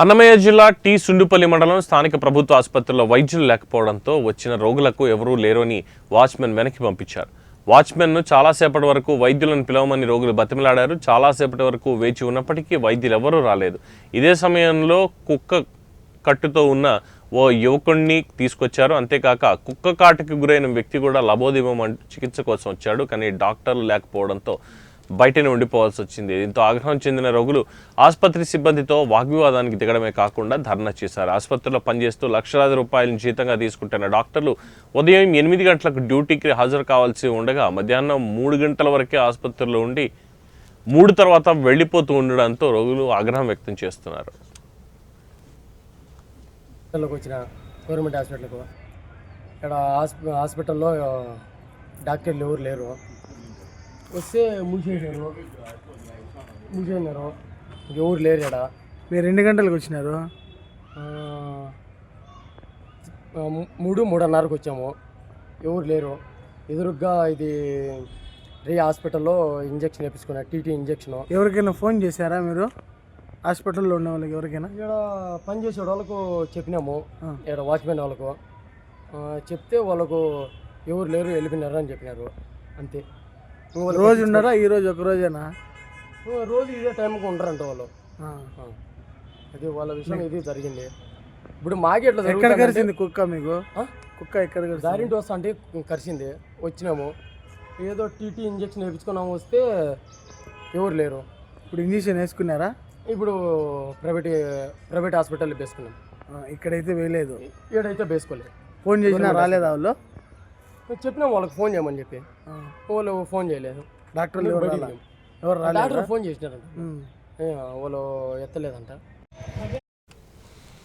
అన్నమయ్య జిల్లా టీ సుండుపల్లి మండలం స్థానిక ప్రభుత్వ ఆసుపత్రిలో వైద్యులు లేకపోవడంతో వచ్చిన రోగులకు ఎవరూ లేరని వాచ్మెన్ వెనక్కి పంపించారు. వాచ్మెన్ను చాలాసేపటి వరకు వైద్యులను పిలవమని రోగులు బతిమలాడారు. చాలాసేపటి వరకు వేచి ఉన్నప్పటికీ వైద్యులు ఎవరూ రాలేదు. ఇదే సమయంలో కుక్క కట్టుతో ఉన్న ఓ యువకుడిని తీసుకొచ్చారు. అంతేకాక కుక్క కాటుకు గురైన వ్యక్తి కూడా లబోదిబం చికిత్స కోసం వచ్చాడు. కానీ డాక్టర్లు లేకపోవడంతో బయటనే ఉండిపోవాల్సి వచ్చింది. దీంతో ఆగ్రహం చెందిన రోగులు ఆసుపత్రి సిబ్బందితో వాగ్వివాదానికి దిగడమే కాకుండా ధర్నా చేశారు. ఆసుపత్రిలో పనిచేస్తూ లక్షలాది రూపాయలను జీతంగా తీసుకుంటున్న డాక్టర్లు ఉదయం 8 గంటలకు డ్యూటీకి హాజరు కావాల్సి ఉండగా మధ్యాహ్నం 3 గంటల వరకే ఆసుపత్రిలో ఉండి 3 తర్వాత వెళ్ళిపోతూ ఉండడంతో రోగులు ఆగ్రహం వ్యక్తం చేస్తున్నారు. వచ్చిన గవర్నమెంట్ హాస్పిటల్కు ఇక్కడ హాస్పిటల్లో డాక్టర్లు ఎవరు లేరు. వస్తే మూసేసినారు ఎవరు లేరు. ఇక్కడ మీరు 2 గంటలకు వచ్చినారు? 3:30కు వచ్చాము. ఎవరు లేరు. ఎదురుగ్గా ఇది హాస్పిటల్లో ఇంజక్షన్ వేయించుకున్నారు, టీటీ ఇంజక్షన్. ఎవరికైనా ఫోన్ చేశారా మీరు? హాస్పిటల్లో ఉన్న వాళ్ళకి ఎవరికైనా? ఇక్కడ పనిచేసే వాళ్ళకు చెప్పినాము, ఇక్కడ వాచ్మెన్ వాళ్ళకు చెప్తే వాళ్ళకు ఎవరు లేరు, వెళ్ళిపోయినారు అని చెప్పినారు. అంతే. రోజు ఉన్నారా? ఈరోజు ఒక రోజేనా? రోజు ఇదే టైంకి ఉండరంట వాళ్ళు. అది వాళ్ళ విషయం ఇది జరిగింది. ఇప్పుడు మాకే ఎట్లా ఎక్కడ కరిచింది కుక్క? మీకు కుక్క ఎక్కడ దారింటి వస్తా అంటే కరిచింది. వచ్చినాము, ఏదో టీటీ ఇంజక్షన్ వేయించుకున్నాము. వస్తే ఎవరు లేరు. ఇప్పుడు ఇంజక్షన్ వేసుకున్నారా? ఇప్పుడు ప్రైవేట్ హాస్పిటల్లో వేసుకున్నాం. ఇక్కడైతే వేయలేదు. ఇక్కడైతే వేసుకోలేదు. ఫోన్ చేసినా రాలేదా వాళ్ళు? చెప్పినాం వాళ్ళకి ఫోన్ చేయమని చెప్పి, వాళ్ళు ఫోన్ చేయలేదు. డాక్టర్లు ఎవరు రాలేదు? డాక్టర్ ఫోన్ చేసినారంట, వాళ్ళు ఎత్తలేదంట.